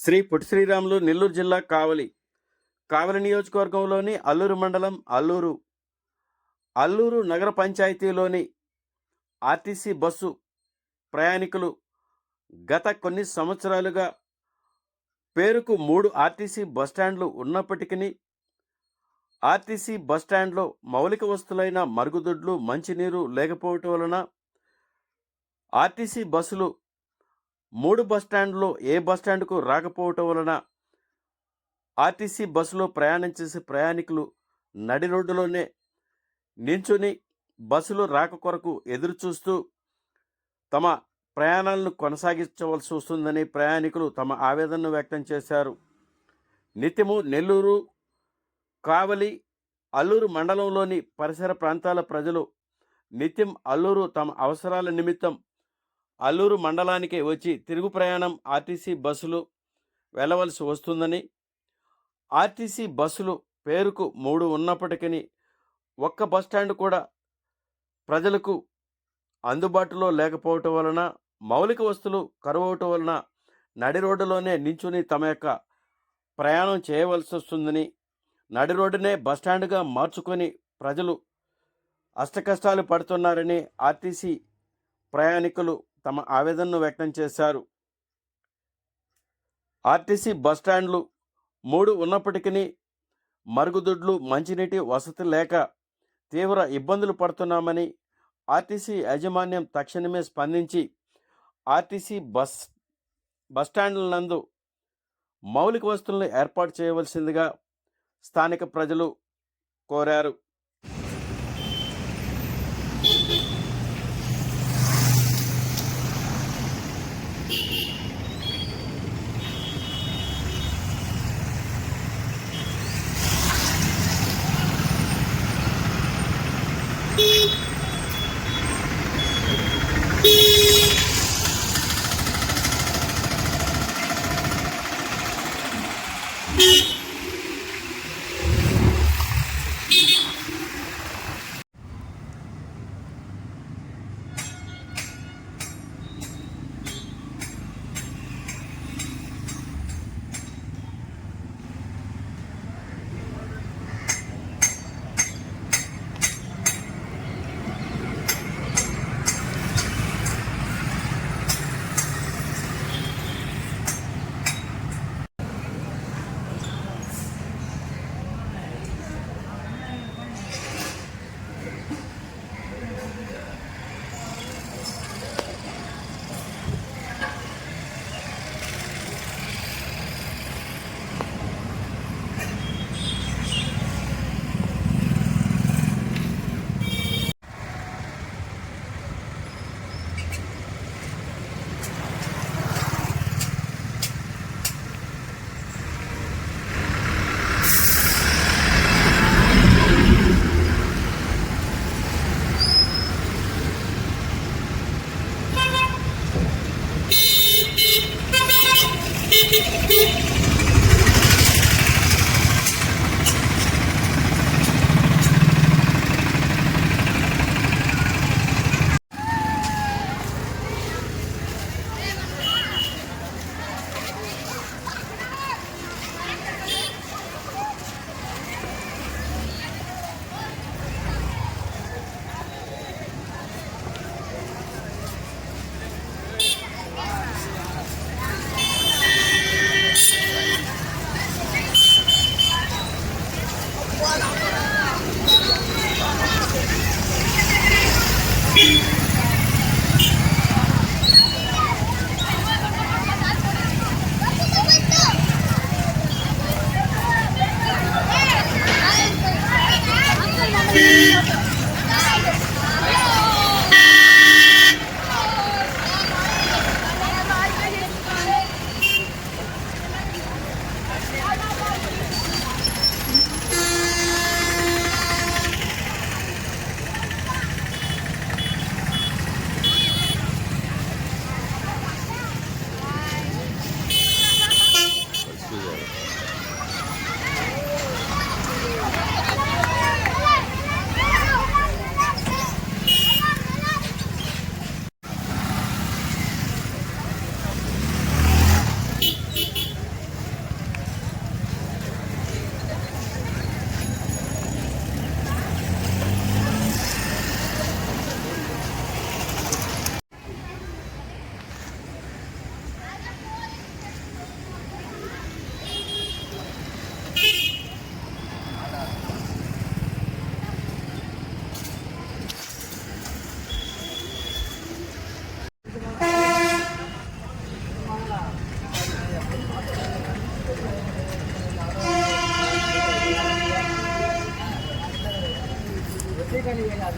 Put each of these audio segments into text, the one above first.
శ్రీ పొట్టి శ్రీరాములు నెల్లూరు జిల్లా కావలి నియోజకవర్గంలోని అల్లూరు మండలం అల్లూరు నగర పంచాయతీలోని ఆర్టీసీ బస్సు ప్రయాణికులు గత కొన్ని సంవత్సరాలుగా పేరుకు 3 ఆర్టీసీ బస్టాండ్లు ఉన్నప్పటికీ ఆర్టీసీ బస్టాండ్లో మౌలిక వస్తువులైన మరుగుదొడ్లు, మంచినీరు లేకపోవటం వలన ఆర్టీసీ బస్సులు 3 బస్టాండ్లో ఏ బస్టాండ్కు రాకపోవటం వలన ఆర్టీసీ బస్సులో ప్రయాణం చేసే ప్రయాణికులు నడి రోడ్డులోనే నించుని బస్సులు రాక కొరకు ఎదురుచూస్తూ తమ ప్రయాణాలను కొనసాగించవలసి వస్తుందని ప్రయాణికులు తమ ఆవేదనను వ్యక్తం చేశారు. నిత్యము నెల్లూరు, కావలి, అల్లూరు మండలంలోని పరిసర ప్రాంతాల ప్రజలు నిత్యం అల్లూరు తమ అవసరాల నిమిత్తం అల్లూరు మండలానికి వచ్చి తిరుగు ప్రయాణం ఆర్టీసీ బస్సులు వెళ్ళవలసి వస్తుందని, ఆర్టీసీ బస్సులు పేరుకు 3 ఉన్నప్పటికీ ఒక్క బస్టాండ్ కూడా ప్రజలకు అందుబాటులో లేకపోవటం వలన, మౌలిక వస్తువులు కరువవటం వలన నడి రోడ్డులోనే నించుని తమ యొక్క ప్రయాణం చేయవలసి వస్తుందని, నడి రోడ్డునే బస్టాండ్గా మార్చుకొని ప్రజలు అష్టకష్టాలు పడుతున్నారని ఆర్టీసీ ప్రయాణికులు తమ ఆవేదనను వ్యక్తం చేశారు. ఆర్టీసీ బస్టాండ్లు 3 ఉన్నప్పటికీ మరుగుదొడ్లు, మంచినీటి వసతి లేక తీవ్ర ఇబ్బందులు పడుతున్నామని ఆర్టీసీ యాజమాన్యం తక్షణమే స్పందించి ఆర్టీసీ బస్టాండ్ల నందు మౌలిక వస్తువులను ఏర్పాటు చేయవలసిందిగా స్థానిక ప్రజలు కోరారు. కమిషనర్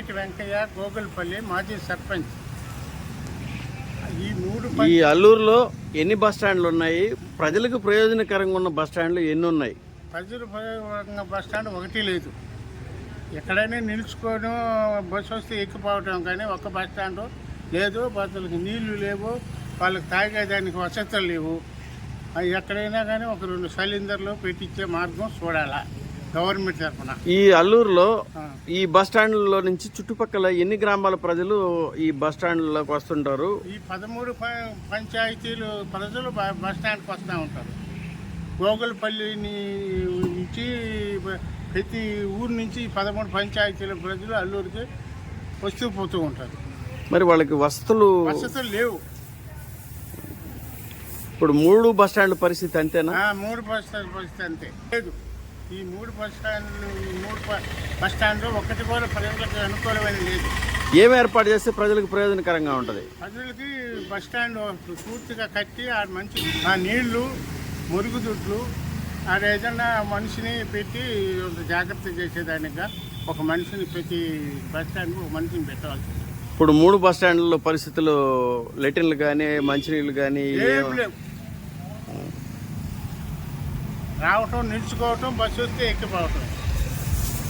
గోనేటి వెంకయ్య, గోగులపల్లి, మాజీ సర్పంచ్. ఈ మూడు ఈ అల్లూరులో ఎన్ని బస్ స్టాండ్లు ఉన్నాయి? ప్రజలకు ప్రయోజనకరంగా ఉన్న బస్ స్టాండ్లు ఎన్ని ఉన్నాయి? ప్రజలు బస్ స్టాండ్ ఒకటి లేదు. ఎక్కడైనా నిలుచుకోవడం, బస్సు వస్తే ఎక్కిపోవటం, కానీ ఒక్క బస్ స్టాండ్ లేదు. బస్సులకు నీళ్లు లేవు, వాళ్ళకి తాగేదానికి వసతులు లేవు. ఎక్కడైనా కానీ ఒక 2 సిలిండర్లు పెట్టించే మార్గం చూడాలా గవర్నమెంట్ తరఫున. ఈ అల్లూరులో ఈ బస్ స్టాండ్లో నుంచి చుట్టుపక్కల ఎన్ని గ్రామాల ప్రజలు ఈ బస్ స్టాండ్లోకి వస్తుంటారు? ఈ 13 పంచాయతీలు ప్రజలు బస్ స్టాండ్కి వస్తూ ఉంటారు. గోగులపల్లి నుంచి ప్రతి ఊరు నుంచి 13 పంచాయతీల ప్రజలు అల్లూరికి వస్తూ పోతూ ఉంటారు. మరి వాళ్ళకి వసతులు లేవు. ఇప్పుడు 3 బస్ స్టాండ్ల పరిస్థితి అంతేనా? 3 బస్ స్టాండ్ పరిస్థితి అంతే లేదు. ఈ 3 బస్ స్టాండ్లు ఒక్కటి కూడా ప్రజలకు అనుకూలమైన లేదు. ఏమి ఏర్పాటు చేస్తే ప్రజలకు ప్రయోజనకరంగా ఉంటుంది? ప్రజలకి బస్ స్టాండ్ పూర్తిగా కట్టి ఆ మంచి నీళ్లు, మురుగుదొడ్లు, అది ఏదైనా మనిషిని పెట్టి జాగ్రత్త చేసేదానిగా ఒక మనిషిని ప్రతి బస్ స్టాండ్ ఒక మనిషిని పెట్టాల్సి. ఇప్పుడు 3 బస్ స్టాండ్ల పరిస్థితులు లెటిన్లు కానీ మంచినీళ్ళు కానీ ఏం లేవు. రావటం, నిలుచుకోవటం, బస్సు వస్తే ఎక్కిపోవటం,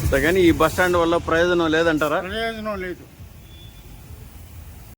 అంతేగాని ఈ బస్ స్టాండ్ వల్ల ప్రయోజనం లేదంటారా? ప్రయోజనం లేదు.